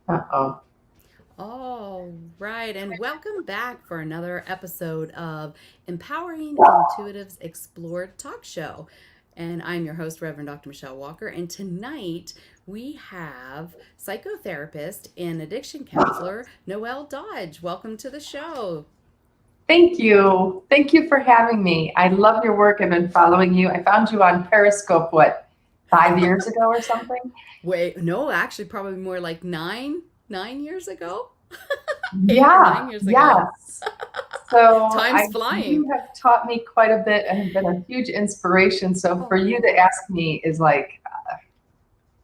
Uh-oh. All right, and welcome back for another episode of Empowering Intuitives Explored Talk Show. And I'm your host, Reverend Dr. Michelle Walker. And tonight we have psychotherapist and addiction counselor Noelle Dodge. Welcome to the show. Thank you. Thank you for having me. I love your work. I've been following you. I found you on Periscope, what, 5 years ago or something? Wait, no, actually, probably more like nine years ago, 8 or 9 years ago. Yes. So Time's flying. you have taught me quite a bit and have been a huge inspiration. So for you to Oh, ask me is like,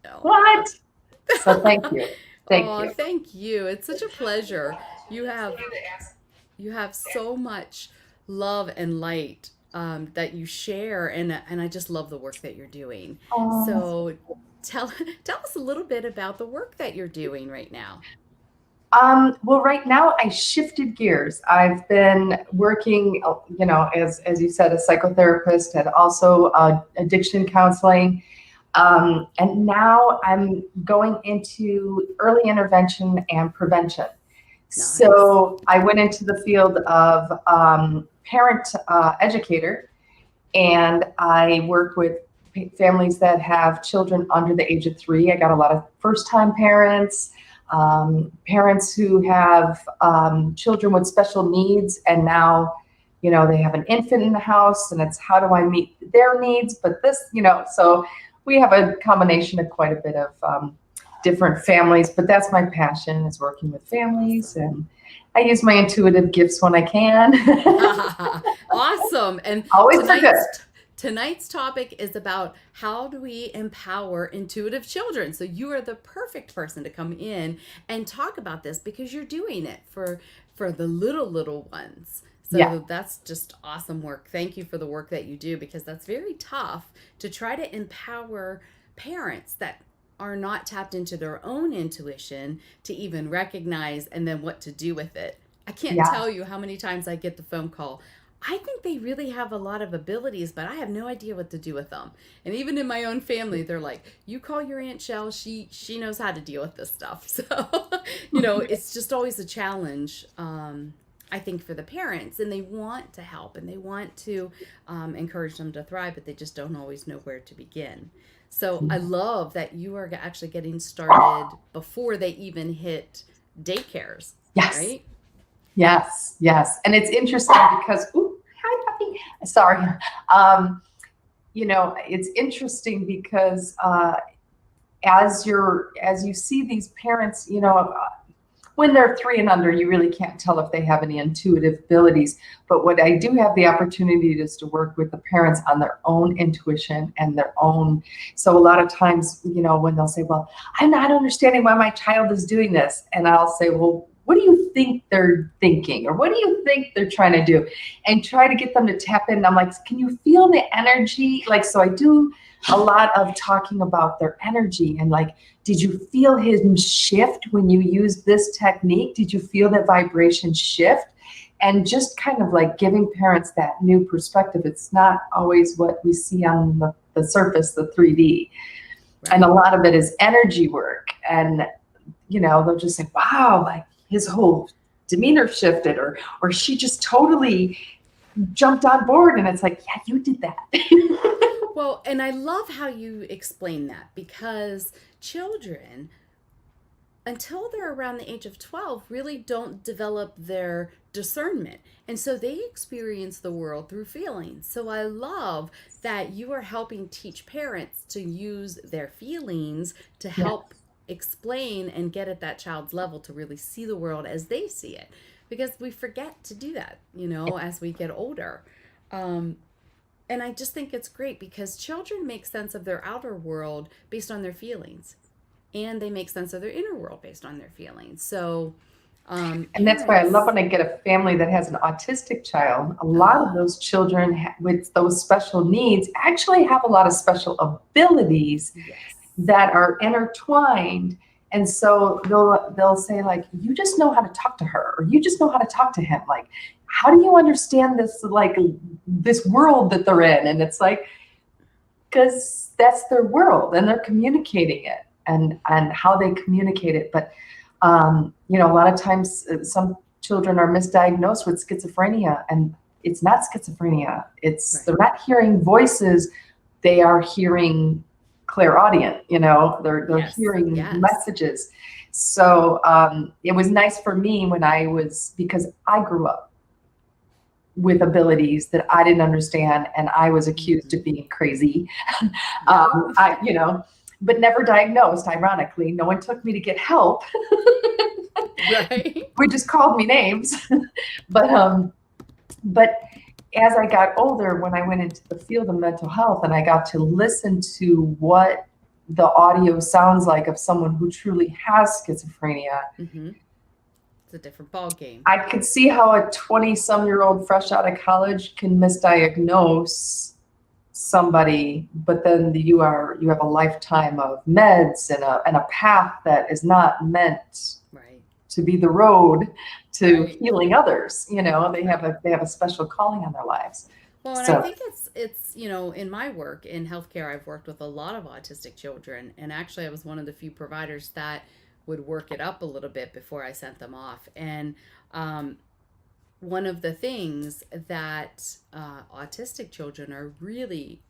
no. what? So thank you. Thank Oh, you. thank you. It's such a pleasure. You have you have so much love and light that you share, and I just love the work that you're doing. Oh. So tell tell us a little bit about the work that you're doing right now. Well, right now I shifted gears. I've been working, as you said, a psychotherapist and also addiction counseling. And now I'm going into early intervention and prevention. Nice. So I went into the field of parent educator, and I work with families that have children under the age of 3. I got a lot of first-time parents, parents who have children with special needs, and now, they have an infant in the house, and it's how do I meet their needs? But this, so we have a combination of quite a bit of different families, but that's my passion is working with families, Awesome. and I use my intuitive gifts when I can. Awesome. And Always for good. tonight's topic is about how do we empower intuitive children. So you are the perfect person to come in and talk about this because you're doing it for the little ones. Yeah. So that's just awesome work. Thank you for the work that you do because that's very tough to try to empower parents that are not tapped into their own intuition to even recognize and then what to do with it. I can't Yeah. tell you how many times I get the phone call. I think they really have a lot of abilities, but I have no idea what to do with them. And even in my own family, they're like, "You call your Aunt Shell. She knows how to deal with this stuff." So, it's just always a challenge. I think for the parents, and they want to help and they want to encourage them to thrive, but they just don't always know where to begin. So I love that you are actually getting started before they even hit daycares, Yes. right? Yes. Yes. And it's interesting because, ooh, hi, puppy. Sorry. Um, it's interesting because as you see these parents, when they're 3 and under, you really can't tell if they have any intuitive abilities. But what I do have the opportunity is to work with the parents on their own intuition and their own. So a lot of times, when they'll say, well, I'm not understanding why my child is doing this. And I'll say, well, what do you think they're thinking? Or what do you think they're trying to do? And try to get them to tap in. I'm like, can you feel the energy? Like, so I do a lot of talking about their energy and like, did you feel him shift when you used this technique? Did you feel that vibration shift? And just kind of like giving parents that new perspective. It's not always what we see on the surface, the 3D. And a Right. lot of it is energy work. And, they'll just say, wow, like his whole demeanor shifted, or she just totally jumped on board. And it's like, yeah, you did that. Well, and I love how you explain that because children, until they're around the age of 12, really don't develop their discernment. And so they experience the world through feelings. So I love that you are helping teach parents to use their feelings to Yeah. help explain and get at that child's level to really see the world as they see it. Because we forget to do that, as we get older. Um, and I just think it's great because children make sense of their outer world based on their feelings, and they make sense of their inner world based on their feelings. So, And that's why I love parents, when I get a family that has an autistic child. A lot of oh, those children with those special needs actually have a lot of special abilities yes, that are intertwined. And so they'll say like, you just know how to talk to her, or you just know how to talk to him. Like, how do you understand this, like this world that they're in? And it's like, because that's their world and they're communicating it, and how they communicate it. But A lot of times some children are misdiagnosed with schizophrenia, and it's not schizophrenia. Right. They're not hearing voices, they are hearing clairaudient, they're Yes. hearing Yes. messages. So it was nice for me because I grew up with abilities that I didn't understand, and I was accused Hmm. of being crazy. Yep. I, but never diagnosed. Ironically, no one took me to get help. Right. We just called me names. But as I got older, when I went into the field of mental health and I got to listen to what the audio sounds like of someone who truly has schizophrenia, Hmm. It's a different ball game. I could see how a 20-some-year-old fresh out of college can misdiagnose somebody, but then you have a lifetime of meds and a path that is not meant Right. to be the road to Right. healing others. Right. They have a special calling on their lives. Well, and I So think it's in my work in healthcare, I've worked with a lot of autistic children, and actually, I was one of the few providers that would work it up a little bit before I sent them off. And um, one of the things that autistic children are really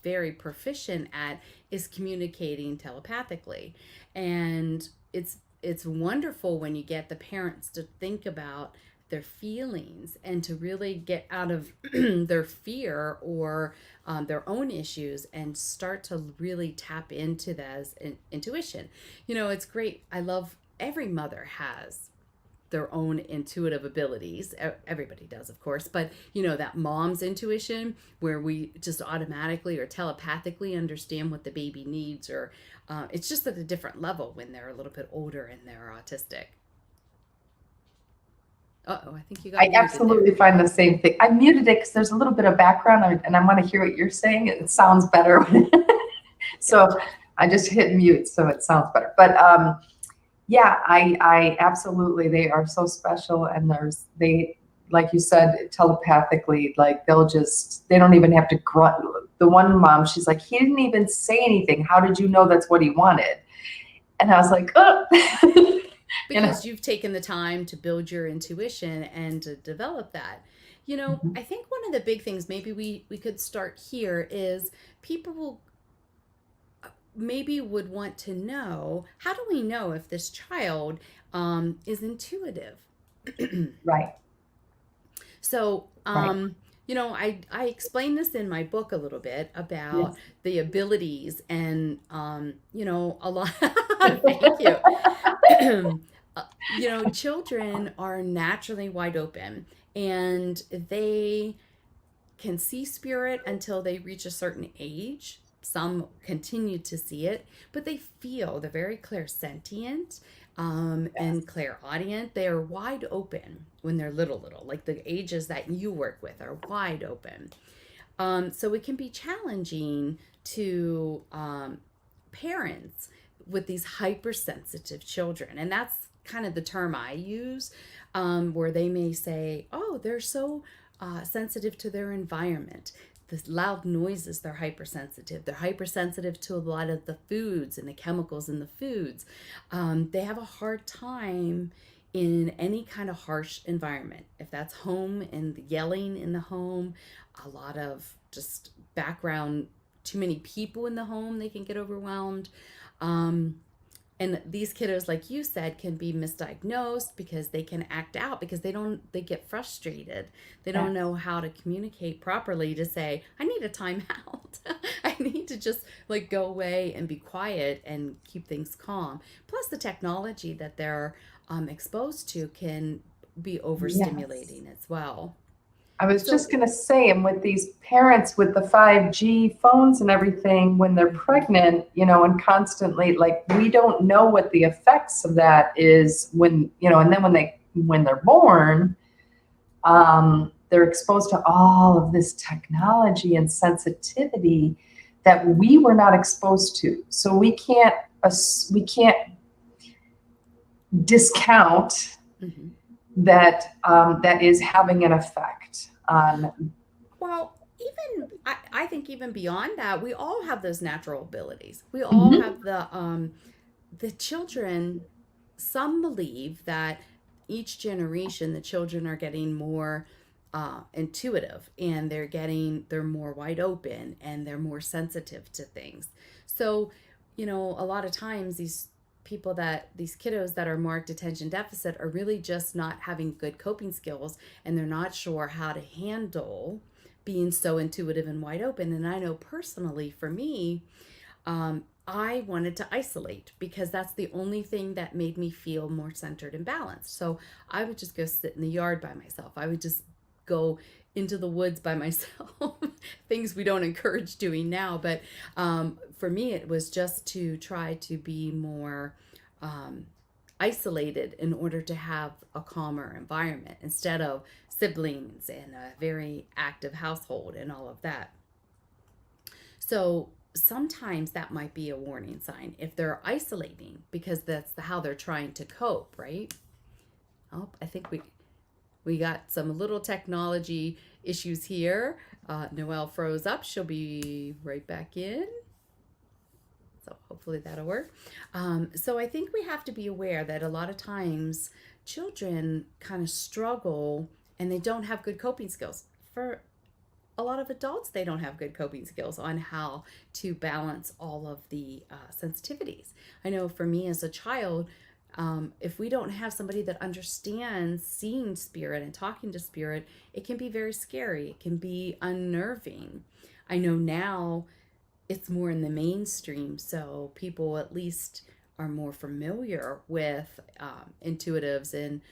very proficient at is communicating telepathically, and it's wonderful when you get the parents to think about their feelings and to really get out of their fear or their own issues and start to really tap into that intuition. It's great. I love every mother has their own intuitive abilities. Everybody does, of course, but that mom's intuition where we just automatically or telepathically understand what the baby needs, or it's just at a different level when they're a little bit older and they're autistic. Uh-oh, I think you got I muted there. absolutely find the same thing. I muted it because there's a little bit of background and I want to hear what you're saying. It sounds better. So Gotcha. I just hit mute so it sounds better. But yeah, I absolutely, they are so special, and they, like you said, telepathically, like they don't even have to grunt. The one mom, she's like, he didn't even say anything. How did you know that's what he wanted? And I was like, oh, you know. Because you've taken the time to build your intuition and to develop that. Mhm. I think one of the big things maybe we could start here is people will maybe would want to know, how do we know if this child is intuitive? Right, So, right. I explain this in my book a little bit about Yes. the abilities and, a lot. Thank you. Children are naturally wide open, and they can see spirit until they reach a certain age. Some continue to see it, but they feel, they're very clairsentient Yes. and clairaudient. They are wide open when they're little, like the ages that you work with are wide open. So it can be challenging to parents with these hypersensitive children. And that's kind of the term I use, where they may say, oh, they're so sensitive to their environment. The loud noises, they're hypersensitive. They're hypersensitive to a lot of the foods and the chemicals in the foods. They have a hard time in any kind of harsh environment. If that's home and yelling in the home, a lot of just background, too many people in the home, they can get overwhelmed. Um, and these kiddos, like you said, can be misdiagnosed because they can act out because they get frustrated. They don't Yes. know how to communicate properly to say, I need a timeout. I need to just like go away and be quiet and keep things calm. Plus the technology that they're exposed to can be Yes. overstimulating as well. I was So, just going to say, and with these parents with the 5G phones and everything, when they're mhm, pregnant, and constantly, like, we don't know what the effects of that is and then when they're born, they're exposed to all of this technology and sensitivity that we were not exposed to. So we can't discount mhm. that is having an effect on. Well, I think even beyond that, we all have those natural abilities. We all Mhm. have the children. some believe that each generation the children are getting more intuitive, and they're more wide open, and they're more sensitive to things. So, a lot of times these kiddos that are marked attention deficit are really just not having good coping skills, and they're not sure how to handle being so intuitive and wide open. And I know personally for me, I wanted to isolate because that's the only thing that made me feel more centered and balanced. So I would just go sit in the yard by myself. I would just go into the woods by myself. Things we don't encourage doing now. But for me, it was just to try to be more isolated in order to have a calmer environment instead of siblings and a very active household and all of that. So sometimes that might be a warning sign if they're isolating because that's how they're trying to cope, right? Oh, I think we got some little technology issues here. Noelle froze up. She'll be right back in. So hopefully that'll work. So I think we have to be aware that a lot of times children kind of struggle and they don't have good coping skills. For a lot of adults, they don't have good coping skills on how to balance all of the sensitivities. I know for me as a child, if we don't have somebody that understands seeing spirit and talking to spirit, it can be very scary. It can be unnerving. I know now it's more in the mainstream, so people at least are more familiar with intuitives and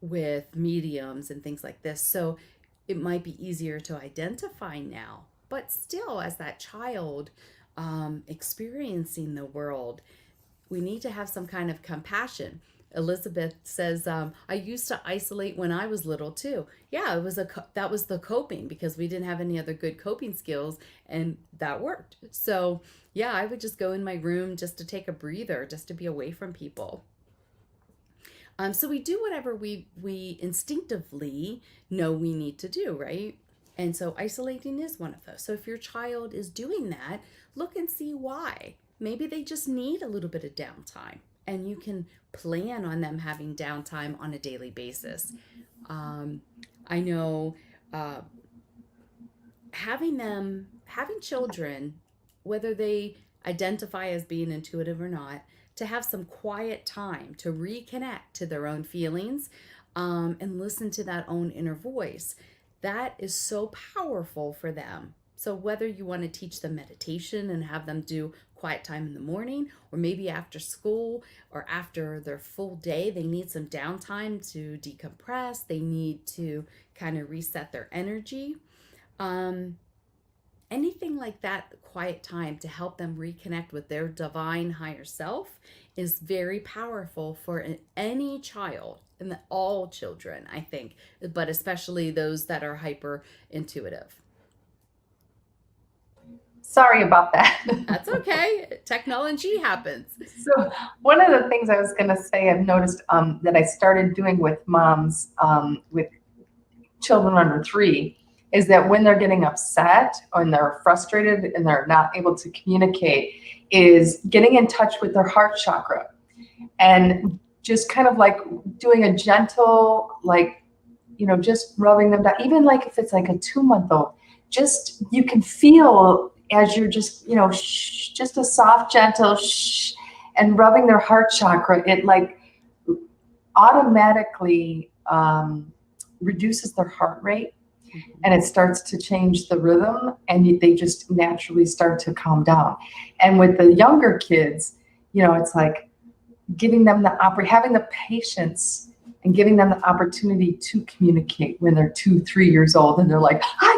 with mediums and things like this. So it might be easier to identify now. But still, as that child experiencing the world, we need to have some kind of compassion. Elizabeth says, I used to isolate when I was little too. Yeah, that was the coping because we didn't have any other good coping skills, and that worked. So yeah, I would just go in my room just to take a breather, just to be away from people. So we do whatever we instinctively know we need to do, right? And so isolating is one of those. So if your child is doing that, look and see why. Maybe they just need a little bit of downtime, and you can plan on them having downtime on a daily basis. I know uh, having children, whether they identify as being intuitive or not, to have some quiet time to reconnect to their own feelings, and listen to that own inner voice, that is so powerful for them. So whether you want to teach them meditation and have them do quiet time in the morning, or maybe after school or after their full day, they need some downtime to decompress, they need to kind of reset their energy. Um, Anything like that, quiet time to help them reconnect with their divine higher self is very powerful for any child, and all children, I think, but especially those that are hyper intuitive. Sorry about that. That's okay. Technology happens. So one of the things I was going to say, I've noticed that I started doing with moms with children under 3 is that when they're getting upset or they're frustrated and they're not able to communicate, is getting in touch with their heart chakra and just kind of like doing a gentle, like, just rubbing them down. Even like if it's like a 2-month-old, just you can feel as you're just, just a soft, gentle shh, and rubbing their heart chakra, it like automatically reduces their heart rate, and it starts to change the rhythm, and they just naturally start to calm down. And with the younger kids, it's like giving them having the patience and giving them the opportunity to communicate when they're 2, 3 years old, and they're like, hi,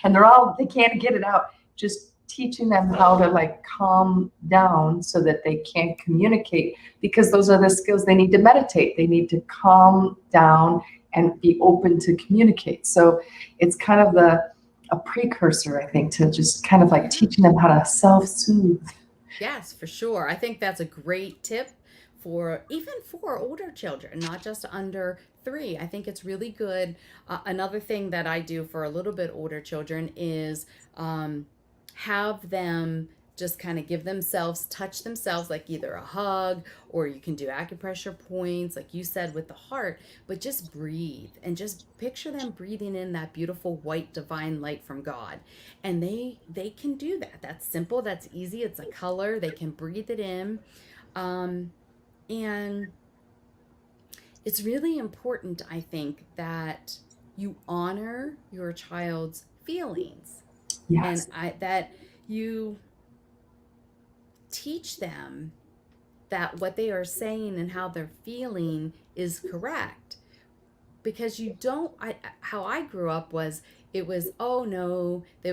and they can't get it out. Just teaching them how to like calm down so that they can communicate, because those are the skills they need to meditate. They need to calm down and be open to communicate. So it's kind of a precursor, I think, to just kind of like teaching them how to self-soothe. Yes, for sure. I think that's a great tip for even for older children, not just under 3. I think it's really good. Another thing that I do for a little bit older children is have them just kind of touch themselves, like either a hug, or you can do acupressure points, like you said, with the heart, but just breathe and just picture them breathing in that beautiful white divine light from God. And they can do that. That's simple. That's easy. It's a color. They can breathe it in. And it's really important, I think, that you honor your child's feelings, and Yes. that you teach them that what they are saying and how they're feeling is correct. Because you don't, how I grew up was, it was, oh no, I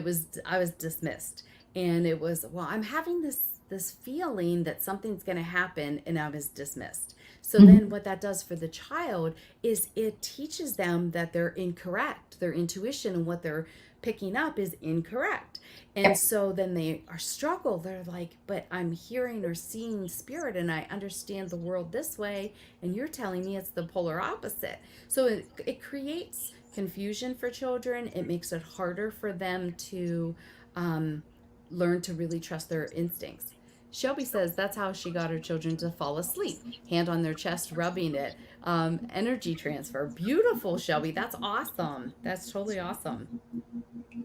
was dismissed. And it was, well, I'm having this feeling that something's going to happen, and I was dismissed. So Mhm. then what that does for the child is it teaches them that they're incorrect. Their intuition and what they're picking up is incorrect. And Yep. so then they are struggle. They're like, but I'm hearing or seeing spirit, and I understand the world this way, and you're telling me it's the polar opposite. So it creates confusion for children. It makes it harder for them to um, learn to really trust their instincts. Shelby says that's how she got her children to fall asleep. Hand on their chest, rubbing it. Energy transfer. Beautiful, Shelby. That's awesome. That's totally awesome.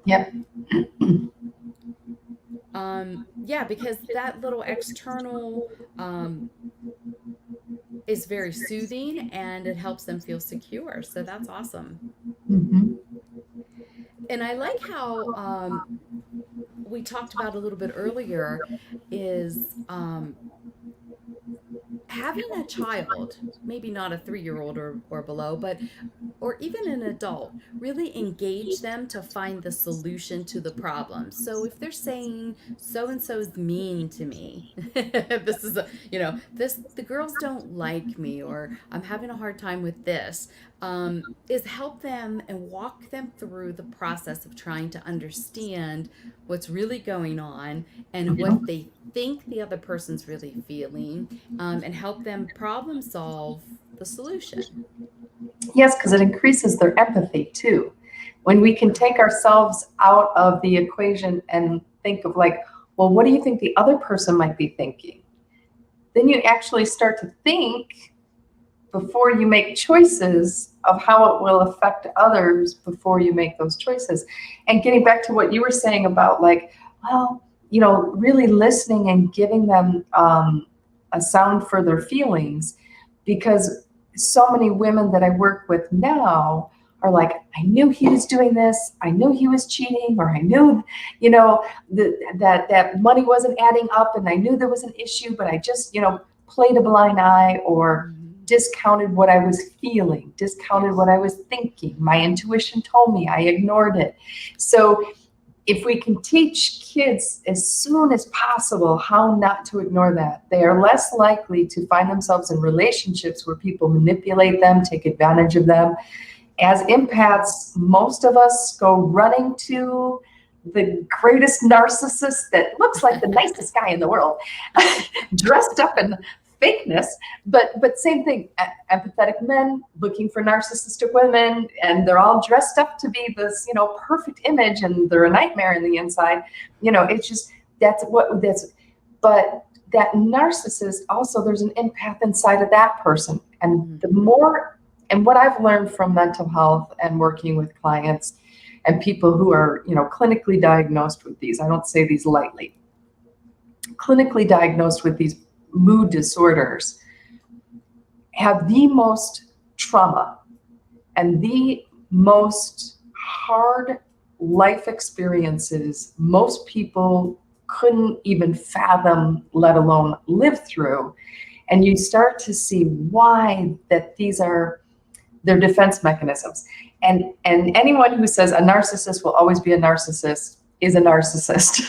Yep. Yeah, because that little external is very soothing, and it helps them feel secure. So that's awesome. Mhm. And I like how we talked about a little bit earlier is having a child, maybe not a 3-year old or below, but or even an adult, really engage them to find the solution to the problem. So if they're saying so and so is mean to me, this is the girls don't like me, or I'm having a hard time with this, is help them and walk them through the process of trying to understand what's really going on and what they think the other person's really feeling, and help them problem solve the solution. Yes, because it increases their empathy too. When we can take ourselves out of the equation and think of like, well, what do you think the other person might be thinking? Then you actually start to think before you make choices of how it will affect others before you make those choices. And getting back to what you were saying about like, well, really listening and giving them a sound for their feelings, because so many women that I work with now are like, I knew he was doing this, I knew he was cheating, or I knew, that money wasn't adding up, and I knew there was an issue, but I just, played a blind eye, or Mm-hmm. discounted what I was feeling, discounted Yes. what I was thinking. My intuition told me, I ignored it. So if we can teach kids as soon as possible how not to ignore that, they are less likely to find themselves in relationships where people manipulate them, take advantage of them. As empaths, most of us go running to the greatest narcissist that looks like the nicest guy in the world, dressed up in fakeness. But same thing, empathetic men looking for narcissistic women, and they're all dressed up to be this, perfect image, and they're a nightmare in the inside. It's just but that narcissist also, there's an empath inside of that person. And the Mm-hmm. more, and what I've learned from mental health and working with clients and people who are, clinically diagnosed with these, I don't say these lightly, clinically diagnosed with these mood disorders, have the most trauma and the most hard life experiences most people couldn't even fathom, let alone live through. And you start to see why that these are their defense mechanisms. And anyone who says a narcissist will always be a narcissist is a narcissist.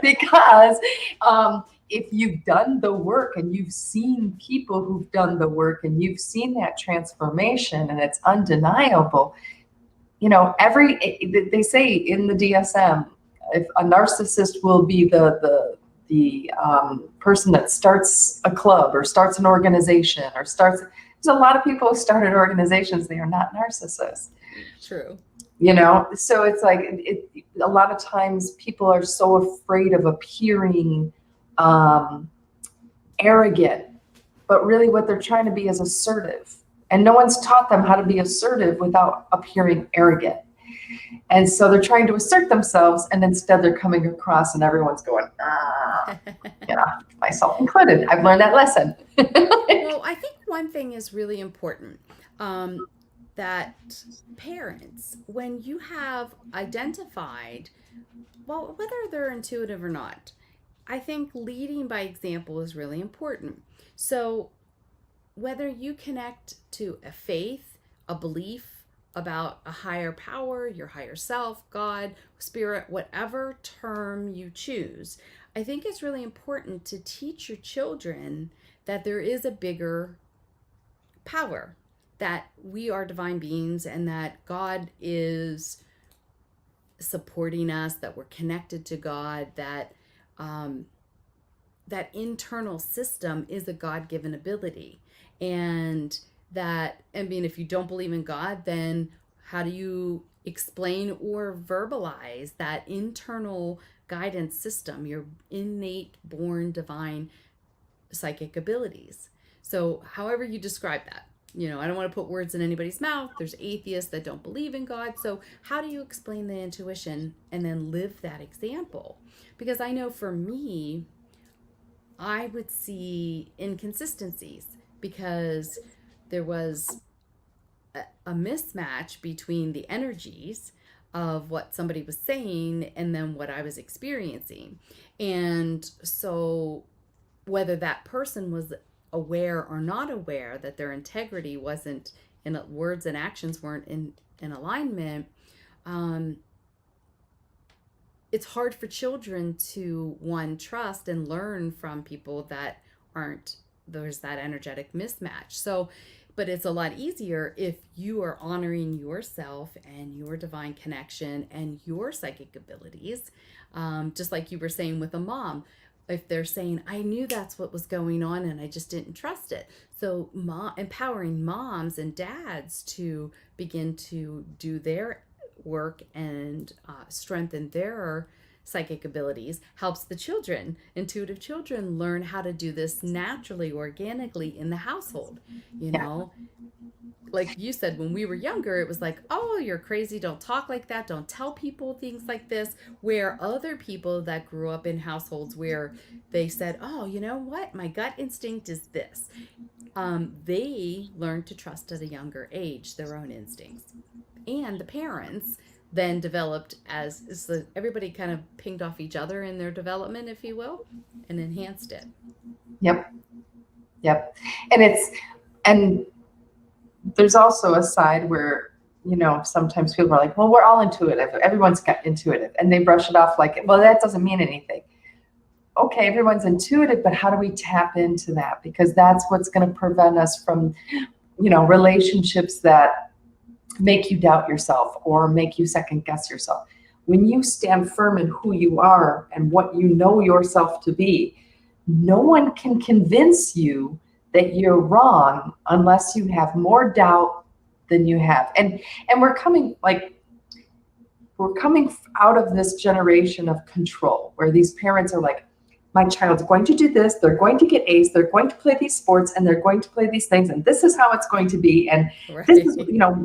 Because if you've done the work and you've seen people who've done the work and you've seen that transformation, and it's undeniable, they say in the DSM, if a narcissist will be the person that starts a club or starts an organization there's a lot of people who started organizations, they are not narcissists. True. So it's like a lot of times people are so afraid of appearing arrogant, but really what they're trying to be is assertive. And no one's taught them how to be assertive without appearing arrogant. And so they're trying to assert themselves, and instead they're coming across and everyone's going, myself included. I've learned that lesson. Well, I think one thing is really important, that parents, when you have identified, well, whether they're intuitive or not, I think leading by example is really important. So whether you connect to a faith, a belief about a higher power, your higher self, God, spirit, whatever term you choose, I think it's really important to teach your children that there is a bigger power, that we are divine beings and that God is supporting us, that we're connected to God, that that internal system is a God-given ability. And that, I mean, if you don't believe in God, then how do you explain or verbalize that internal guidance system, your innate, born, divine psychic abilities? So however you describe that, I don't want to put words in anybody's mouth. There's atheists that don't believe in God. So how do you explain the intuition and then live that example? Because I know for me, I would see inconsistencies because there was a mismatch between the energies of what somebody was saying and then what I was experiencing. And so whether that person was aware or not aware that their integrity wasn't in words and actions weren't in alignment, it's hard for children to, one, trust and learn from people that aren't, there's that energetic mismatch. So, but it's a lot easier if you are honoring yourself and your divine connection and your psychic abilities. Just like you were saying with a mom, if they're saying, I knew that's what was going on and I just didn't trust it. So empowering moms and dads to begin to do their work and strengthen their psychic abilities helps the children, intuitive children, learn how to do this naturally, organically in the household. Like you said, when we were younger, it was like, oh, you're crazy, don't talk like that, don't tell people things like this. Where other people that grew up in households where they said, oh, you know what, my gut instinct is this, they learned to trust at a younger age their own instincts. And the parents then developed everybody kind of pinged off each other in their development, if you will, and enhanced it. Yep. And there's also a side where, sometimes people are like, well, we're all intuitive. Everyone's got intuitive. And they brush it off like, well, that doesn't mean anything. Okay, everyone's intuitive, but how do we tap into that? Because that's what's going to prevent us from, relationships that make you doubt yourself or make you second guess yourself. When you stand firm in who you are and what you know yourself to be, no one can convince you that you're wrong unless you have more doubt than you have. And we're coming out of this generation of control where these parents are like, my child's going to do this, they're going to get A's, they're going to play these sports, and they're going to play these things, and this is how it's going to be. And Right. This is,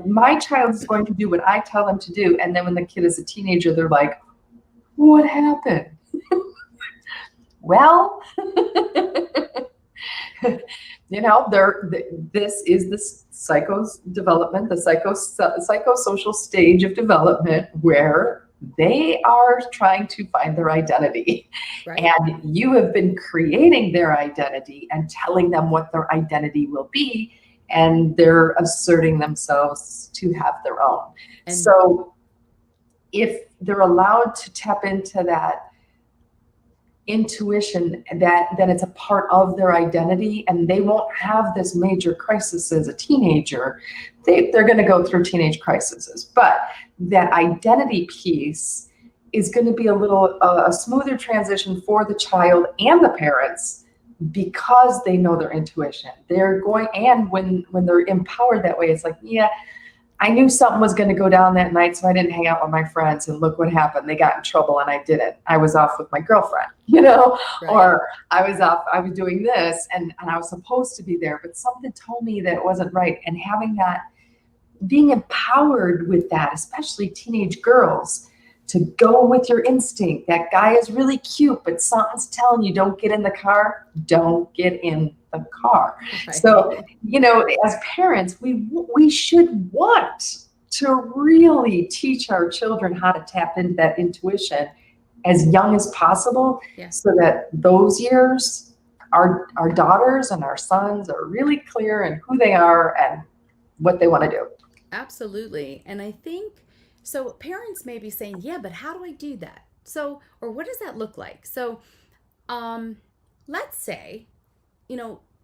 my child is going to do what I tell them to do. And then when the kid is a teenager, they're like, what happened? Well, this is the psycho's development, the psychosocial stage of development where they are trying to find their identity. Right. And you have been creating their identity and telling them what their identity will be, and they're asserting themselves to have their own. And so if they're allowed to tap into that intuition, then it's a part of their identity, and they won't have this major crisis as a teenager. They're going to go through teenage crises, but that identity piece is going to be a smoother transition for the child and the parents because they know their intuition. They're going, and when they're empowered that way, it's like, yeah, I knew something was going to go down that night, so I didn't hang out with my friends, and look what happened. They got in trouble and I didn't. I was off with my girlfriend, Right. or I was doing this, and I was supposed to be there, but something told me that it wasn't right. And having that, being empowered with that, especially teenage girls, to go with your instinct. That guy is really cute, but something's telling you, don't get in the car. Don't get in the car. Right. So, as parents, we should want to really teach our children how to tap into that intuition as young as possible, Yeah. so that those years, our daughters and our sons are really clear in who they are and what they want to do. Absolutely. And I think so parents may be saying, yeah, but how do I do that? So, or what does that look like? So, let's say,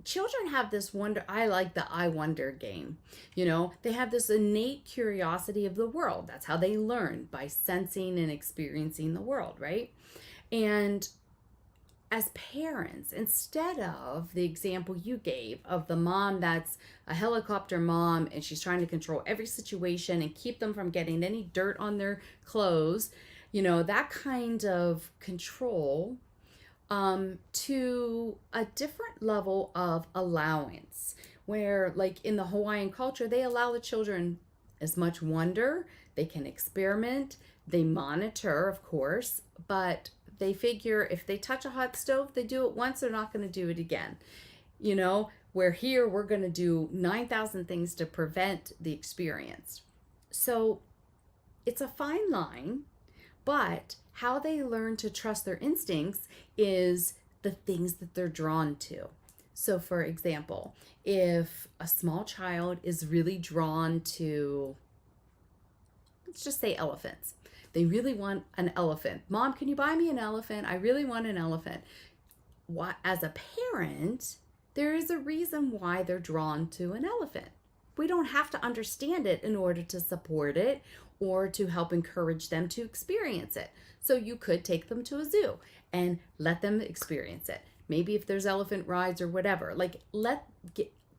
children have this wonder. I like the I wonder game. They have this innate curiosity of the world. That's how they learn, by sensing and experiencing the world, right? And as parents, instead of the example you gave of the mom that's a helicopter mom and she's trying to control every situation and keep them from getting any dirt on their clothes, that kind of control, to a different level of allowance, where, like in the Hawaiian culture, they allow the children as much wonder, they can experiment, they monitor, of course, but they figure if they touch a hot stove, they do it once, they're not going to do it again. Where here we're going to do 9,000 things to prevent the experience. So it's a fine line, but how they learn to trust their instincts is the things that they're drawn to. So for example, if a small child is really drawn to, let's just say, elephants. They really want an elephant. Mom, can you buy me an elephant? I really want an elephant. As a parent, there is a reason why they're drawn to an elephant. We don't have to understand it in order to support it or to help encourage them to experience it. So you could take them to a zoo and let them experience it. Maybe if there's elephant rides or whatever,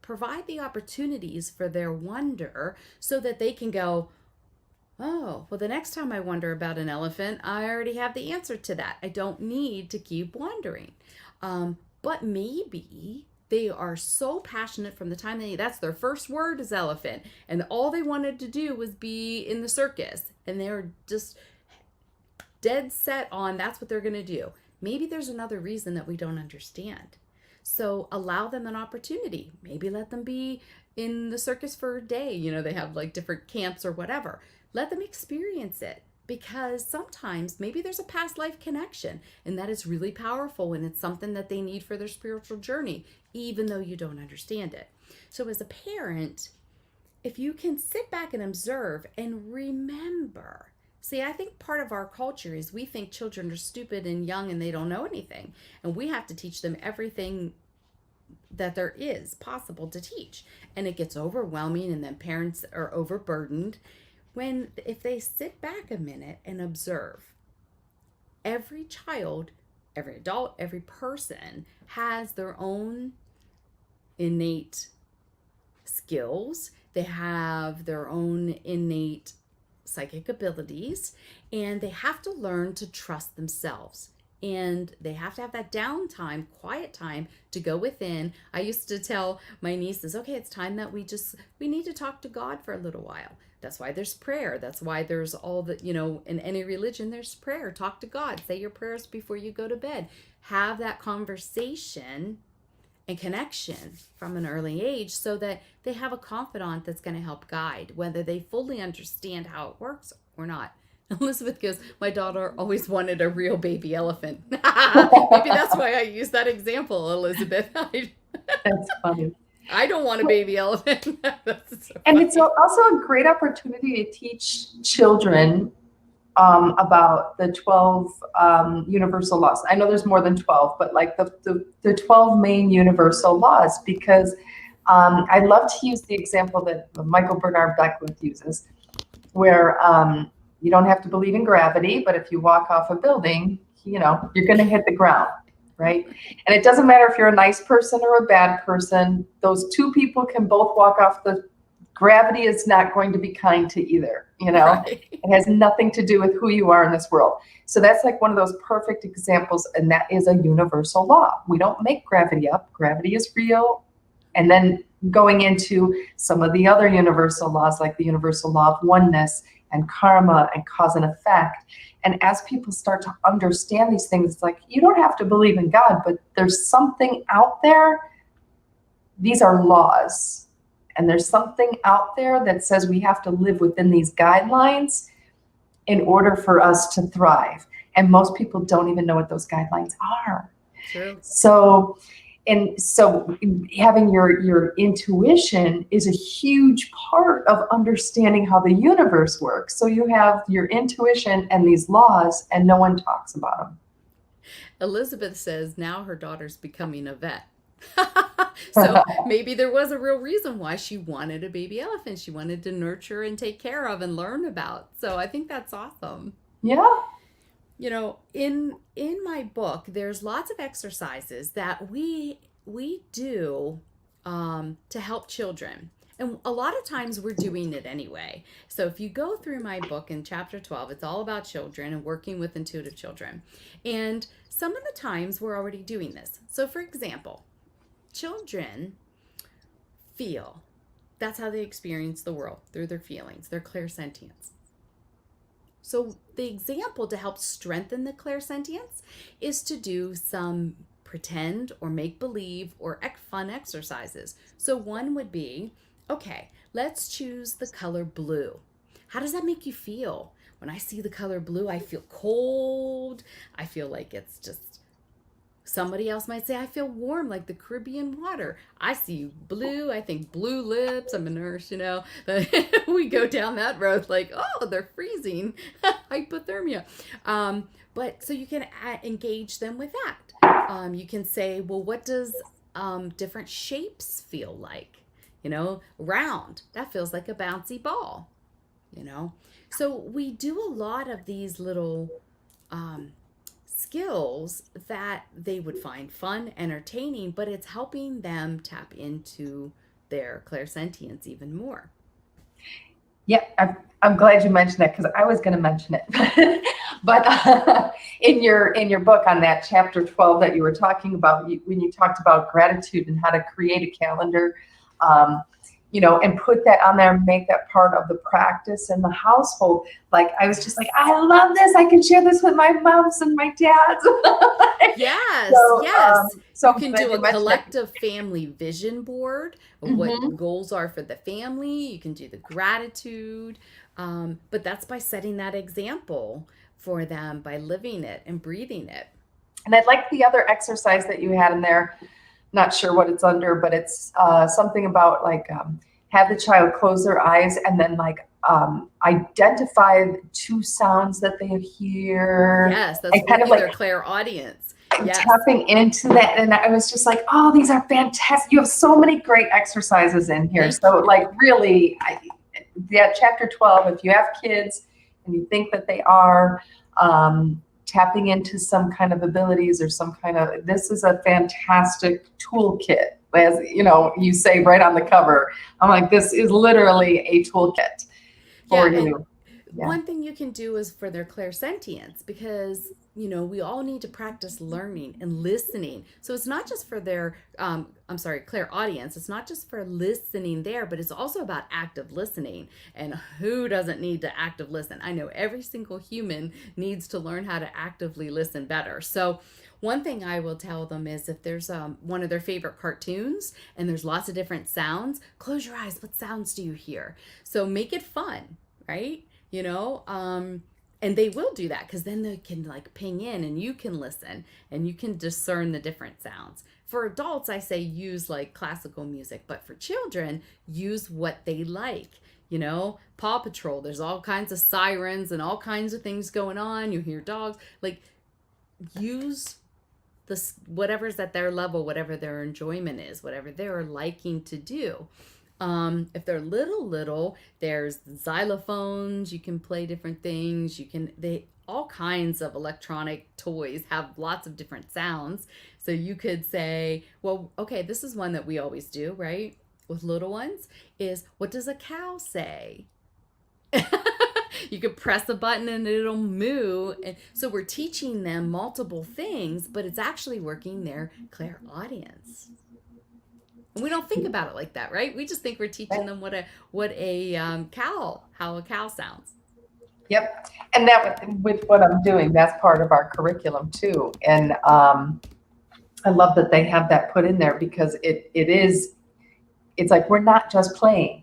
provide the opportunities for their wonder so that they can go, oh, well, the next time I wonder about an elephant, I already have the answer to that. I don't need to keep wondering. But maybe they are so passionate from the time that's their first word is elephant. And all they wanted to do was be in the circus. And they're just dead set on that's what they're going to do. Maybe there's another reason that we don't understand. So allow them an opportunity. Maybe let them be in the circus for a day. They have like different camps or whatever. Let them experience it, because sometimes maybe there's a past life connection, and that is really powerful, and it's something that they need for their spiritual journey, even though you don't understand it. So as a parent, if you can sit back and observe and remember, see, I think part of our culture is we think children are stupid and young and they don't know anything, and we have to teach them everything that there is possible to teach, and it gets overwhelming, and then parents are overburdened. If they sit back a minute and observe, every child, every adult, every person has their own innate skills. They have their own innate psychic abilities, and they have to learn to trust themselves. And they have to have that downtime, quiet time to go within. I used to tell my nieces, okay, it's time that we need to talk to God for a little while. That's why there's prayer. That's why there's all the, in any religion, there's prayer. Talk to God. Say your prayers before you go to bed. Have that conversation and connection from an early age so that they have a confidant that's going to help guide, whether they fully understand how it works or not. Elizabeth goes, my daughter always wanted a real baby elephant. Maybe that's why I use that example, Elizabeth. That's funny. I don't want a baby elephant. That's so And funny. it's also a great opportunity to teach children about the 12 universal laws. I know there's more than 12, but like the 12 main universal laws, because I love to use the example that Michael Bernard Beckwith uses, where you don't have to believe in gravity, but if you walk off a building, you're going to hit the ground, right? And it doesn't matter if you're a nice person or a bad person. Those two people can both walk off the gravity is not going to be kind to either, you know? Right. It has nothing to do with who you are in this world. So that's like one of those perfect examples, and that is a universal law. We don't make gravity up. Gravity is real. And then going into some of the other universal laws, like the universal law of oneness and karma and cause and effect. And as people start to understand these things, it's like, you don't have to believe in God, but there's something out there. These are laws. And there's something out there that says we have to live within these guidelines in order for us to thrive. And most people don't even know what those guidelines are. True. So having your intuition is a huge part of understanding how the universe works. So you have your intuition and these laws, and no one talks about them. Elizabeth says now her daughter's becoming a vet. So maybe there was a real reason why she wanted a baby elephant. She wanted to nurture and take care of and learn about. So I think that's awesome. Yeah. You know, in my book, there's lots of exercises that we do to help children. And a lot of times we're doing it anyway. So if you go through my book in chapter 12, it's all about children and working with intuitive children. And some of the times we're already doing this. So for example, children feel. That's how they experience the world, through their feelings, their clairsentience. So the example to help strengthen the clairsentience is to do some pretend or make believe or fun exercises. So one would be, okay, let's choose the color blue. How does that make you feel? When I see the color blue, I feel cold. I feel like it's just, somebody else might say, I feel warm like the Caribbean water. I see blue, I think blue lips. I'm a nurse, you know. We go down that road like, oh, they're freezing. Hypothermia. But so you can engage them with that. You can say, well, what does different shapes feel like? You know, round, that feels like a bouncy ball, you know. So we do a lot of these little skills that they would find fun, entertaining, but it's helping them tap into their clairsentience even more. Yeah, I'm glad you mentioned that, because I was going to mention it. But in your book on that chapter 12 that you were talking about, when you talked about gratitude and how to create a calendar, you know, and put that on there and make that part of the practice in the household. Like, I was just like, I love this. I can share this with my moms and my dads. Yes, So, yes. so You can do a collective family vision board of what goals are for the family. You can do the gratitude. But that's by setting that example for them, by living it and breathing it. And I'd like the other exercise that you had in there. Not sure what it's under, but it's something about like have the child close their eyes and then like identify two sounds that they hear. Yes, that's kind of like their clairaudience. Yes. Tapping into that, and I was just like, oh, these are fantastic. You have so many great exercises in here. So like really, that chapter 12, if you have kids and you think that they are tapping into some kind of abilities or some kind of, this is a fantastic toolkit. As you know, you say right on the cover, I'm like, this is literally a toolkit for you. Yeah. One thing you can do is for their clairsentience, because you know we all need to practice learning and listening. So it's not just for their clairaudience. It's not just for listening there, but it's also about active listening. And who doesn't need to active listen? I know every single human needs to learn how to actively listen better. So one thing I will tell them is if there's one of their favorite cartoons and there's lots of different sounds, close your eyes. What sounds do you hear? So make it fun, right? You know, and they will do that because then they can like ping in and you can listen and you can discern the different sounds. For adults, I say use like classical music, but for children, use what they like. You know, Paw Patrol, there's all kinds of sirens and all kinds of things going on. You hear dogs, like use whatever's at their level, whatever their enjoyment is, whatever they're liking to do. If they're little, there's xylophones, you can play different things, all kinds of electronic toys have lots of different sounds. So you could say, well, okay, this is one that we always do, right? with little ones is, what does a cow say? You could press a button and it'll moo. And so we're teaching them multiple things, but it's actually working their clairaudience. And we don't think about it like that, right? We just think we're teaching them how a cow sounds. Yep. And that with what I'm doing, that's part of our curriculum too. And I love that they have that put in there because it's like we're not just playing.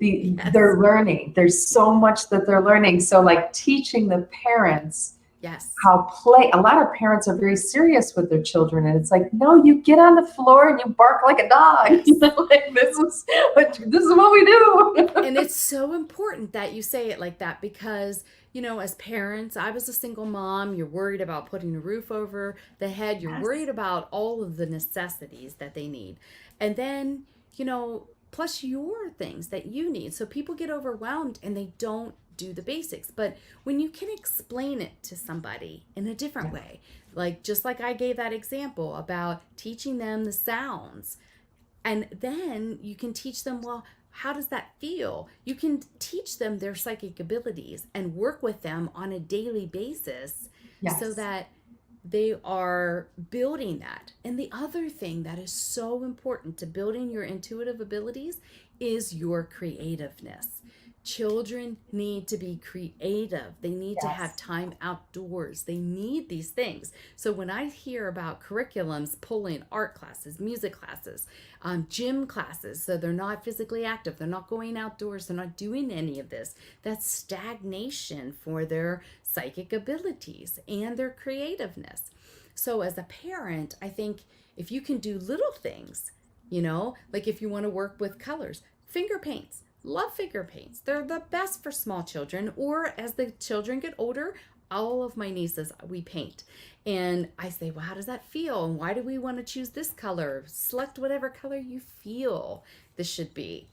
Yes. They're learning. There's so much that they're learning. So like teaching the parents Yes. how play. A lot of parents are very serious with their children, and it's like, no, you get on the floor and you bark like a dog. Like this is what we do. And it's so important that you say it like that because, as parents, I was a single mom. You're worried about putting a roof over the head. You're worried about all of the necessities that they need. And then, plus your things that you need. So people get overwhelmed and they don't do the basics. But when you can explain it to somebody in a different way, like just like I gave that example about teaching them the sounds, and then you can teach them, well, how does that feel? You can teach them their psychic abilities and work with them on a daily basis so that they are building that. And the other thing that is so important to building your intuitive abilities is your creativeness. Children need to be creative. They need to have time outdoors. They need these things. So when I hear about curriculums pulling art classes, music classes, gym classes, so they're not physically active, they're not going outdoors, they're not doing any of this, that's stagnation for their psychic abilities and their creativeness. So as a parent, I think if you can do little things, like if you want to work with colors, finger paints. Love figure paints. They're the best for small children, or as the children get older, all of my nieces, we paint. And I say, well, how does that feel? And why do we want to choose this color? Select whatever color you feel this should be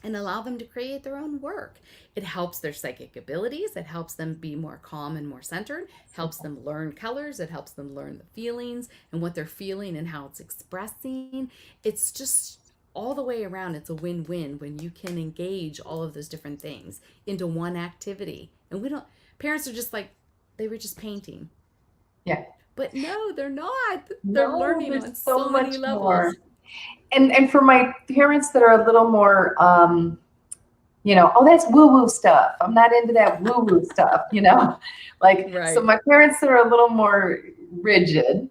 and allow them to create their own work. It helps their psychic abilities. It helps them be more calm and more centered. Helps them learn colors. It helps them learn the feelings and what they're feeling and how it's expressing. It's just all the way around, it's a win-win when you can engage all of those different things into one activity. And parents are just like, they were just painting. Yeah. But no, they're not. They're learning on so many levels. More. And for my parents that are a little more, oh, that's woo-woo stuff. I'm not into that woo-woo stuff, So my parents that are a little more rigid,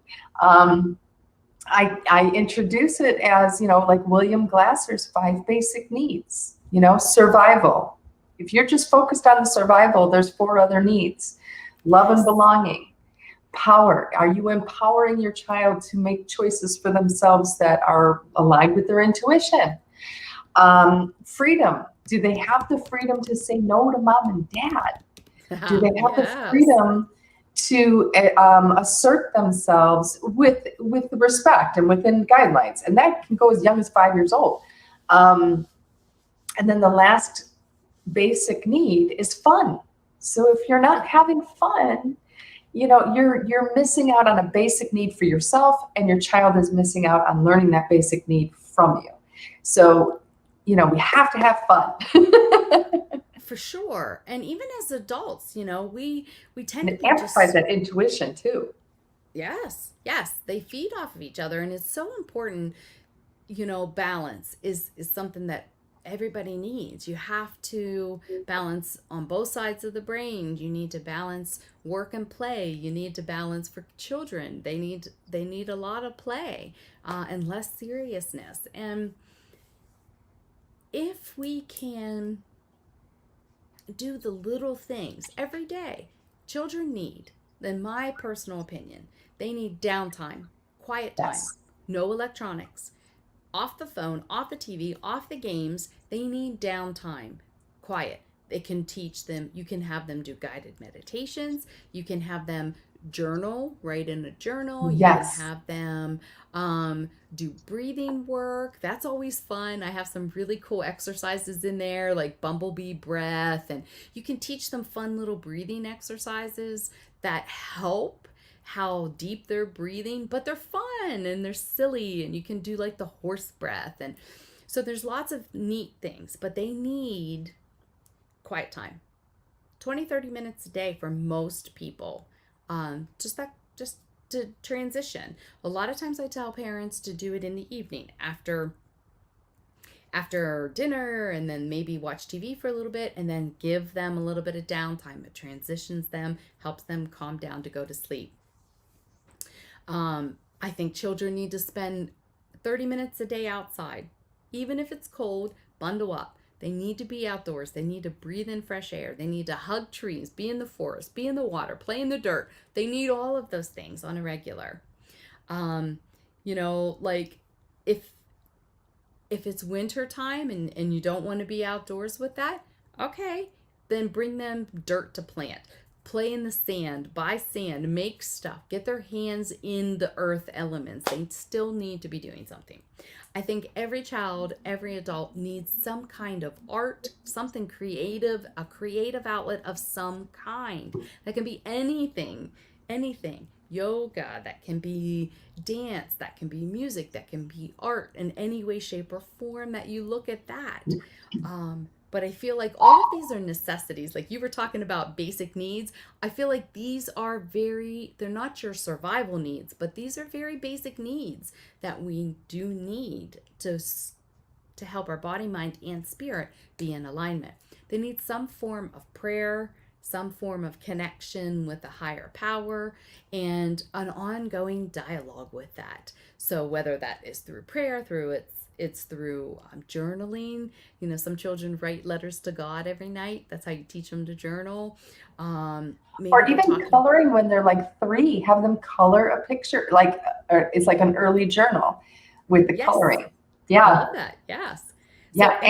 I introduce it as, like William Glasser's 5 basic needs, survival. If you're just focused on the survival, there's 4 other needs. Love and belonging. Power. Are you empowering your child to make choices for themselves that are aligned with their intuition? Freedom. Do they have the freedom to say no to mom and dad? Do they have the freedom to assert themselves with respect and within guidelines? And that can go as young as 5 years old. And then the last basic need is fun. So if you're not having fun, you're missing out on a basic need for yourself, and your child is missing out on learning that basic need from you. So, we have to have fun. For sure. And even as adults, we tend to amplify that intuition too. Yes. They feed off of each other. And it's so important, balance is something that everybody needs. You have to balance on both sides of the brain. You need to balance work and play. You need to balance for children. They need a lot of play and less seriousness. And if we can do the little things every day, children need, in my personal opinion, they need downtime, quiet time, no electronics, off the phone, off the TV, off the games. They need downtime, quiet. They can teach them, you can have them do guided meditations. You can have them journal, write in a journal. You can have them do breathing work. That's always fun. I have some really cool exercises in there, like bumblebee breath. And you can teach them fun little breathing exercises that help how deep they're breathing, but they're fun and they're silly. And you can do like the horse breath. And So there's lots of neat things, but they need quiet time. 20, 30 minutes a day for most people. Just to transition. A lot of times I tell parents to do it in the evening after dinner, and then maybe watch TV for a little bit, and then give them a little bit of downtime. It transitions them, helps them calm down to go to sleep. I think children need to spend 30 minutes a day outside. Even if it's cold, bundle up. They need to be outdoors. They need to breathe in fresh air. They need to hug trees, be in the forest, be in the water, play in the dirt. They need all of those things on a regular. Like if it's winter time and you don't want to be outdoors with that, okay, then bring them dirt to plant. Play in the sand, buy sand, make stuff, get their hands in the earth elements. They still need to be doing something. I think every child, every adult needs some kind of art, something creative, a creative outlet of some kind. That can be anything. Yoga, that can be dance, that can be music, that can be art in any way, shape, or form that you look at that. But I feel like all of these are necessities. Like you were talking about basic needs. I feel like these are they're not your survival needs, but these are very basic needs that we do need to help our body, mind, and spirit be in alignment. They need some form of prayer, some form of connection with a higher power, and an ongoing dialogue with that. So whether that is through prayer, it's through journaling. Some children write letters to God every night. That's how you teach them to journal. Or even coloring when they're like 3. Have them color a picture. It's like an early journal with the coloring. Yeah. I love that. Yes. So, yeah.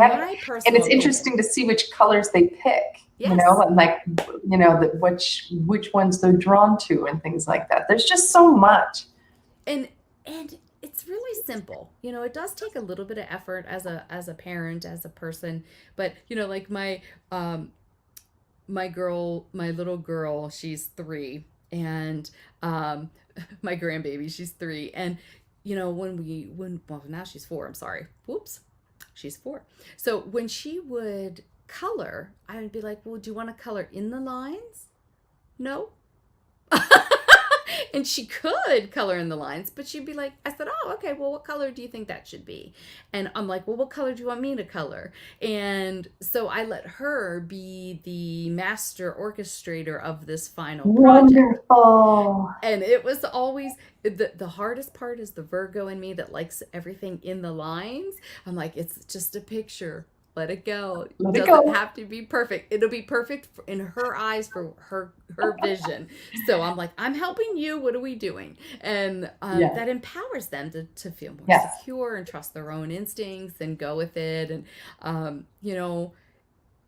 And it's interesting to see which colors they pick. Yes. And which ones they're drawn to and things like that. There's just so much. And it's really simple. It does take a little bit of effort as a parent, as a person, but like my little girl, she's 3, and my grandbaby, she's 3, and now she's 4, I'm sorry. Whoops. She's 4. So when she would color, I would be like, well, do you want to color in the lines? No. And she could color in the lines, but she'd be like, I said, oh, okay, well, what color do you think that should be? And I'm like, well, what color do you want me to color? And so I let her be the master orchestrator of this final project. Wonderful. And it was always, the hardest part is the Virgo in me that likes everything in the lines. I'm like, it's just a picture. Let it go. It doesn't have to be perfect. It'll be perfect in her eyes for her vision. So I'm like, I'm helping you. What are we doing? And that empowers them to feel more secure and trust their own instincts and go with it. And,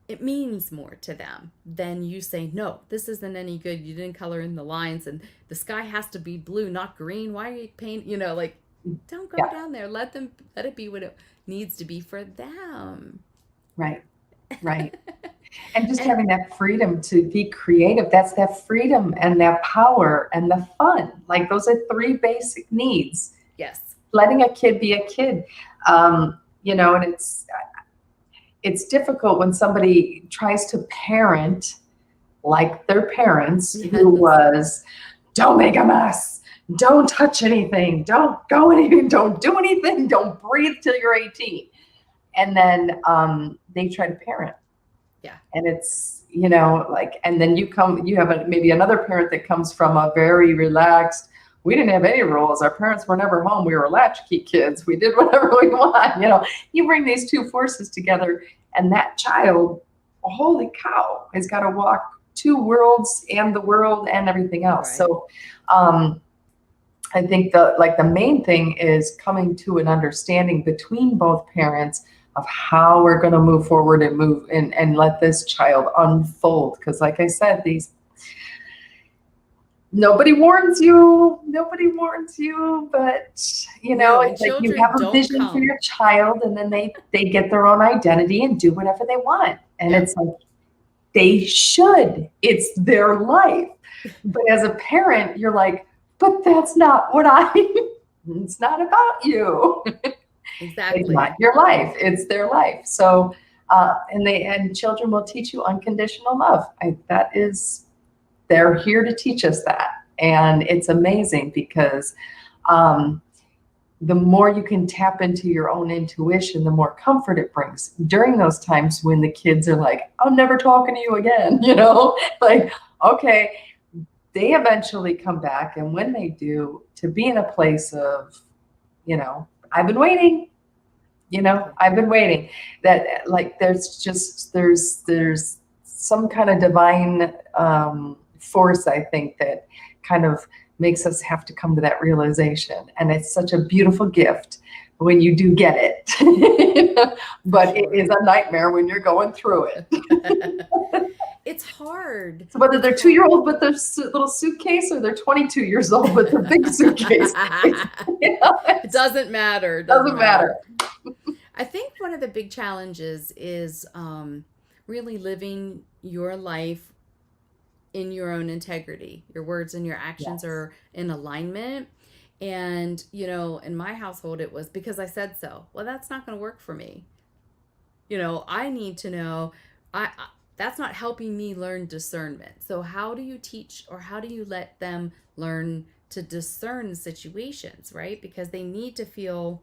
it means more to them than you say, no, this isn't any good. You didn't color in the lines, and the sky has to be blue, not green. Why are you painting? Don't go down there. Let it be what it needs to be for them. Right. And just having that freedom to be creative, that's that freedom and that power and the fun. Like those are 3 basic needs. Yes. Letting a kid be a kid. And it's difficult when somebody tries to parent like their parents, who was, don't make a mess, don't touch anything, don't go anything, don't do anything, don't breathe till you're 18. And then they try to parent. Yeah. And it's, and then you have maybe another parent that comes from a very relaxed, we didn't have any rules. Our parents were never home. We were latchkey kids. We did whatever we want. You bring these 2 forces together, and that child, holy cow, has got to walk 2 worlds and the world and everything else. Right. So I think the main thing is coming to an understanding between both parents of how we're going to move forward and let this child unfold. Because like I said, nobody warns you, but it's like you have a vision for your child, and then they get their own identity and do whatever they want. And it's like, they should, it's their life. But as a parent, you're like, but that's not what it's not about you. It's not Exactly. your life, it's their life. So, and children will teach you unconditional love. They're here to teach us that. And it's amazing because um, the more you can tap into your own intuition, the more comfort it brings during those times when the kids are like, I'm never talking to you again, like, okay, they eventually come back. And when they do, to be in a place of, I've been waiting, I've been waiting. That like there's some kind of divine force, I think, that kind of makes us have to come to that realization. And it's such a beautiful gift when you do get it. But it Sure. is a nightmare when you're going through it. It's hard. So whether It's they're hard. 2-year-old with their little suitcase or they're 22 years old with their big suitcase, It it doesn't matter. It doesn't doesn't matter. matter. I think one of the big challenges is really living your life in your own integrity. Your words and your actions Yes. are in alignment. And, in my household, it was because I said so. Well, that's not going to work for me. I need to know, I that's not helping me learn discernment. So how do you teach, or how do you let them learn to discern situations, right? Because they need to feel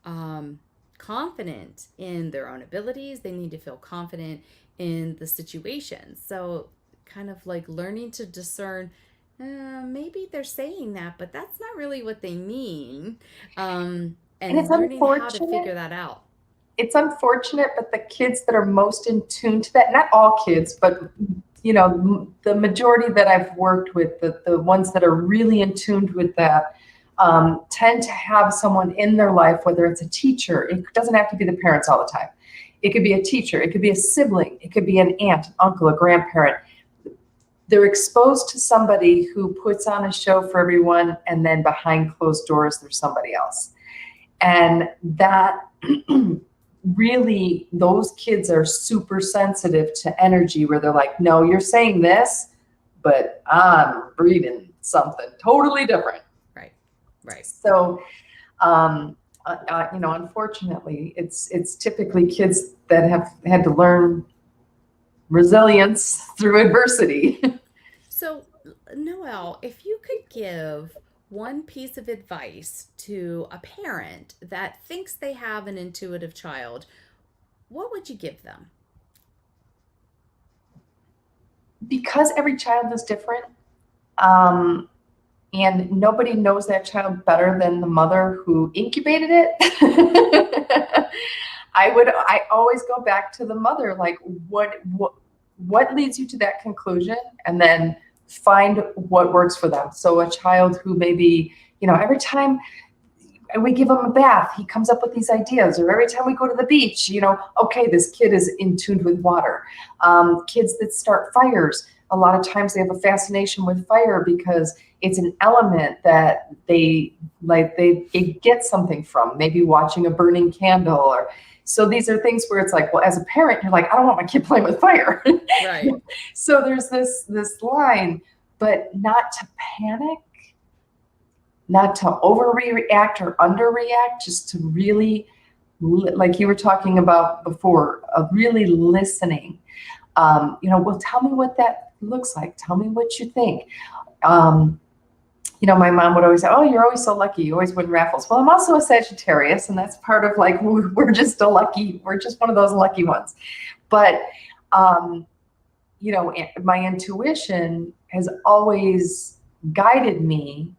um, confident in their own abilities. They need to feel confident in the situation. So, kind of like learning to discern. Maybe they're saying that, but that's not really what they mean. And And it's learning how to unfortunate. figure that out. It's unfortunate, but the kids that are most in tune to that, not all kids, but the majority that I've worked with, the ones that are really in tune with that, tend to have someone in their life, whether it's a teacher. It doesn't have to be the parents all the time. It could be a teacher. It could be a sibling. It could be an aunt, uncle, a grandparent. They're exposed to somebody who puts on a show for everyone, and then behind closed doors, there's somebody else. And that really, those kids are super sensitive to energy, where they're like, no, you're saying this, but I'm reading something totally different. Right. Right. So, unfortunately, it's typically kids that have had to learn resilience through adversity. So, Noelle, if you could give one piece of advice to a parent that thinks they have an intuitive child, what would you give them? Because every child is different, um, and nobody knows that child better than the mother who incubated it. I always go back to the mother, like what leads you to that conclusion, and then find what works for them. So a child who maybe, every time we give him a bath, he comes up with these ideas, or every time we go to the beach, okay, this kid is in tune with water. Kids that start fires, a lot of times they have a fascination with fire because it's an element that they get something from, maybe watching a burning candle. Or so these are things where it's like, well, as a parent, you're like, I don't want my kid playing with fire. Right. So there's this line, but not to panic, not to overreact or underreact, just to really, like you were talking about before, of really listening. Well, tell me what that looks like. Tell me what you think. My mom would always say, oh, you're always so lucky. You always win raffles. Well, I'm also a Sagittarius, and that's part of, like, we're just one of those lucky ones. But, my intuition has always guided me,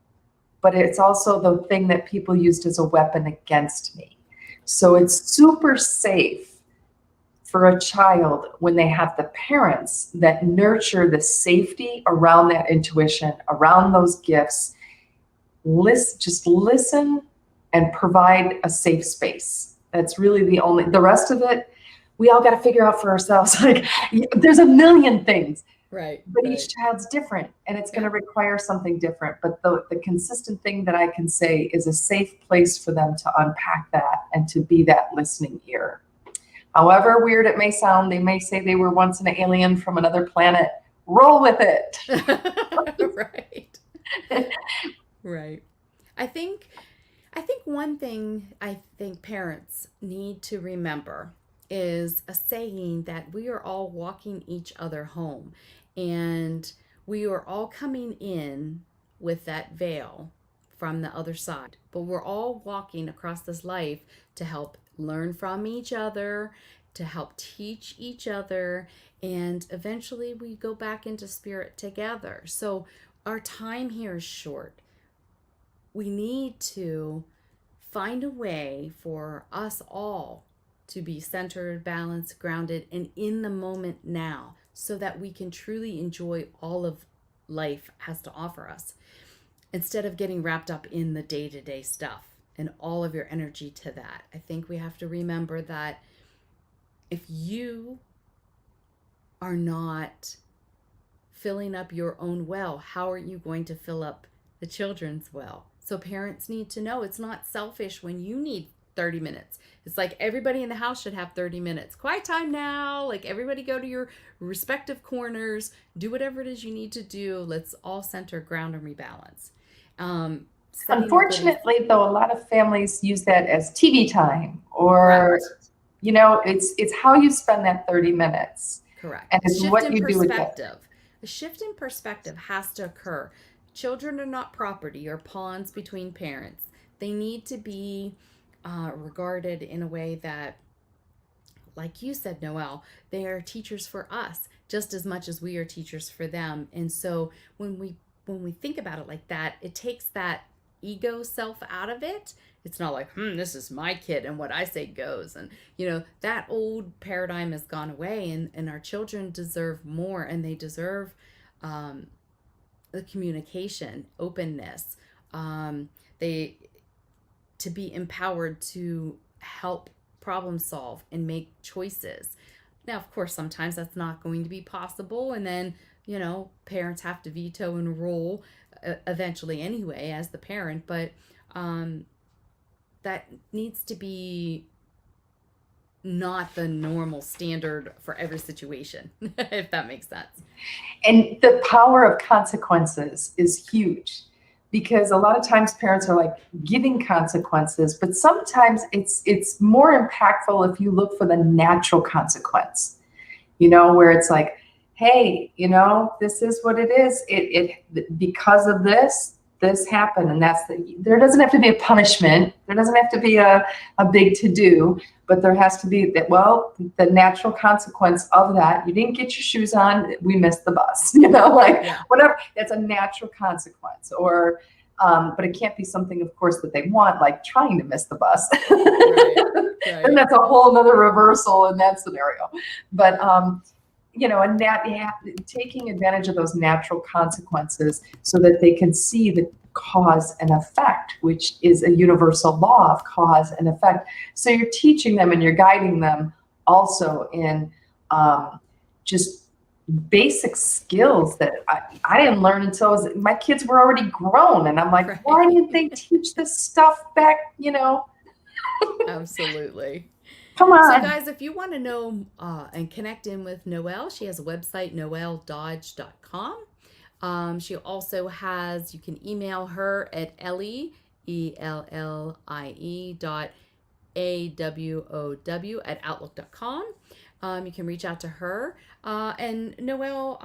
but it's also the thing that people used as a weapon against me. So it's super safe for a child when they have the parents that nurture the safety around that intuition, around those gifts. Just listen and provide a safe space. That's really the rest of it, we all got to figure out for ourselves. Like, there's a million things. Right. But Right. each child's different, and it's going to Yeah. require something different. But the consistent thing that I can say is a safe place for them to unpack that and to be that listening ear. However weird it may sound, they may say they were once an alien from another planet. Roll with it. Right. Right. I think I think one thing I think parents need to remember is a saying that we are all walking each other home, and we are all coming in with that veil from the other side. But we're all walking across this life to help learn from each other, to help teach each other, and eventually we go back into spirit together. So our time here is short. We need to find a way for us all to be centered, balanced, grounded, and in the moment now so that we can truly enjoy all of life has to offer us instead of getting wrapped up in the day-to-day stuff and all of your energy to that. I think we have to remember that if you are not filling up your own well, how are you going to fill up the children's well? So parents need to know it's not selfish when you need 30 minutes. It's like everybody in the house should have 30 minutes. Quiet time now. Like everybody go to your respective corners, do whatever it is you need to do. Let's all center, ground, and rebalance. Unfortunately, though, a lot of families use that as TV time, or Correct. it's how you spend that 30 minutes, Correct. and it's what you do with it. A shift in perspective has to occur. Children are not property or pawns between parents. They need to be regarded in a way that, like you said, Noelle, they are teachers for us just as much as we are teachers for them. And so when we think about it like that, it takes that ego self out of it. It's not like, this is my kid and what I say goes. And, that old paradigm has gone away, and our children deserve more, and they deserve the communication, openness, they to be empowered to help problem solve and make choices. Now, of course, sometimes that's not going to be possible, and then parents have to veto and rule eventually anyway as the parent, but that needs to be not the normal standard for every situation, if that makes sense. And the power of consequences is huge, because a lot of times parents are like giving consequences, but sometimes it's more impactful if you look for the natural consequence, where it's like, hey, this is what it is. It because of this happened, and there doesn't have to be a punishment. There doesn't have to be a big to-do, but there has to be the natural consequence of that. You didn't get your shoes on, we missed the bus, whatever. That's a natural consequence. Or, but it can't be something, of course, that they want, like trying to miss the bus. Right. And that's a whole nother reversal in that scenario. But, and that taking advantage of those natural consequences so that they can see the cause and effect, which is a universal law of cause and effect. So you're teaching them and you're guiding them also in just basic skills that I didn't learn until my kids were already grown. And I'm like, right. Why didn't they teach this stuff back, Absolutely. Come on. So guys, if you want to know and connect in with Noelle, she has a website, noelledodge.com. She also has, you can email her at Ellie, ELLIE .AWOW @outlook.com. You can reach out to her. And Noelle,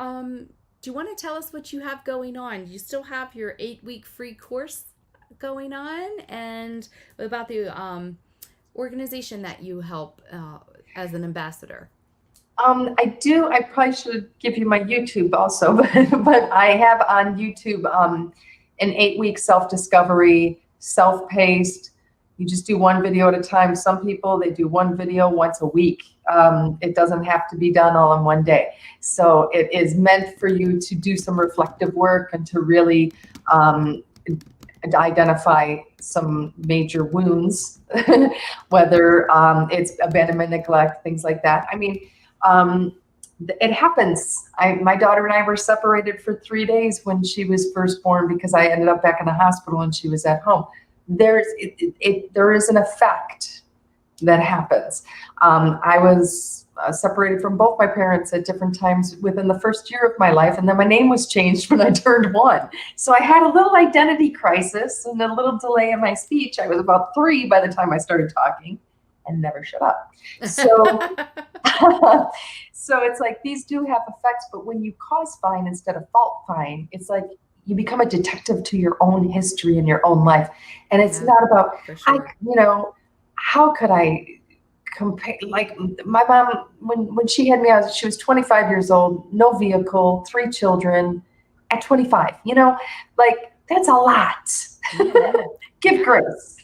do you want to tell us what you have going on? You still have your 8-week free course going on, and about the organization that you help as an ambassador. I do. I probably should give you my YouTube also, but I have on YouTube an 8-week self-discovery, self-paced. You just do one video at a time. Some people, they do one video once a week. It doesn't have to be done all in one day. So it is meant for you to do some reflective work and to really identify some major wounds, whether it's abandonment, neglect, things like that. I mean, it happens. My daughter and I were separated for 3 days when she was first born because I ended up back in the hospital and she was at home. There is an effect that happens. I was separated from both my parents at different times within the first year of my life. And then my name was changed when I turned 1. So I had a little identity crisis and a little delay in my speech. I was about 3 by the time I started talking and never shut up. So, so it's like these do have effects, but when you cause find instead of fault find, it's like you become a detective to your own history and your own life. And it's not about, for sure. how could I compare, like my mom, when she had me, she was 25 years old, no vehicle, 3 children at 25, like that's a lot. Give grace.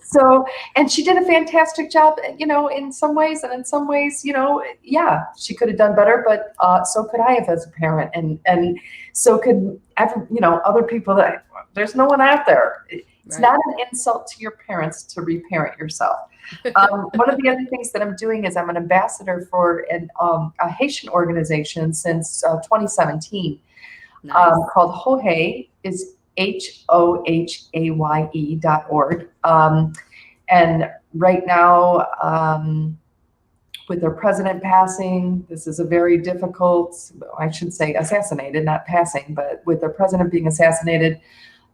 So, and she did a fantastic job, in some ways, and in some ways, yeah, she could have done better, but so could I have as a parent, and so could other people. That there's no one out there. It's not an insult to your parents to reparent yourself. One of the other things that I'm doing is I'm an ambassador for a Haitian organization since 2017. Nice. Called HOHAY, is HOHAYE.org. And right now, with their president passing, this is a very difficult, I should say assassinated, not passing, but with their president being assassinated,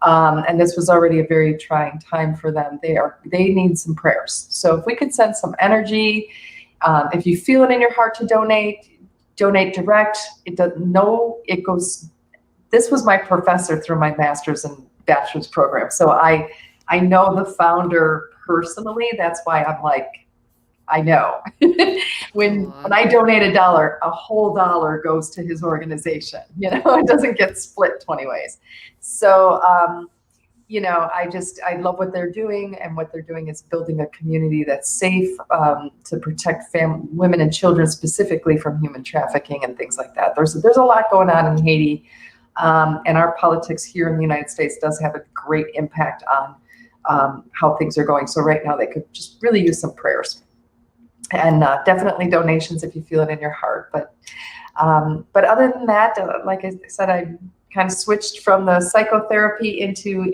and this was already a very trying time for them. They need some prayers. So if we could send some energy, if you feel it in your heart to donate direct. It goes. This was my professor through my master's and bachelor's program. So I know the founder personally. That's why I'm like, I know. when I donate $1, a whole dollar goes to his organization. It doesn't get split 20 ways. So, I love what they're doing, and what they're doing is building a community that's safe to protect women and children specifically from human trafficking and things like that. There's a lot going on in Haiti. And our politics here in the United States does have a great impact on how things are going. So right now they could just really use some prayers, and definitely donations if you feel it in your heart. But other than that, like I said, I kind of switched from the psychotherapy into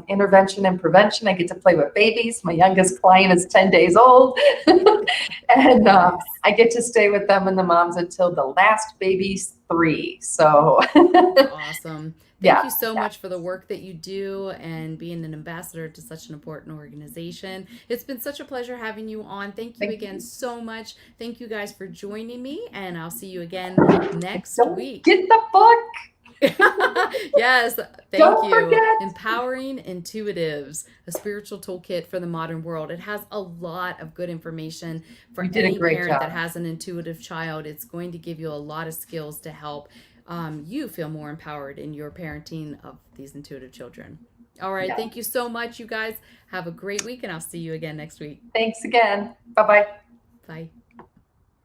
intervention and prevention. I get to play with babies. My youngest client is 10 days old. And I get to stay with them and the moms until the last baby's 3. So awesome. Thank you so much for the work that you do and being an ambassador to such an important organization. It's been such a pleasure having you on. Thank you again so much. Thank you guys for joining me, and I'll see you again next week. Get the book. Yes, thank you. Empowering Intuitives, a spiritual toolkit for the modern world. It has a lot of good information for any parent that has an intuitive child. It's going to give you a lot of skills to help you feel more empowered in your parenting of these intuitive children. All right. Thank you so much, you guys. Have a great week, and I'll see you again next week. Thanks again. Bye-bye. Bye.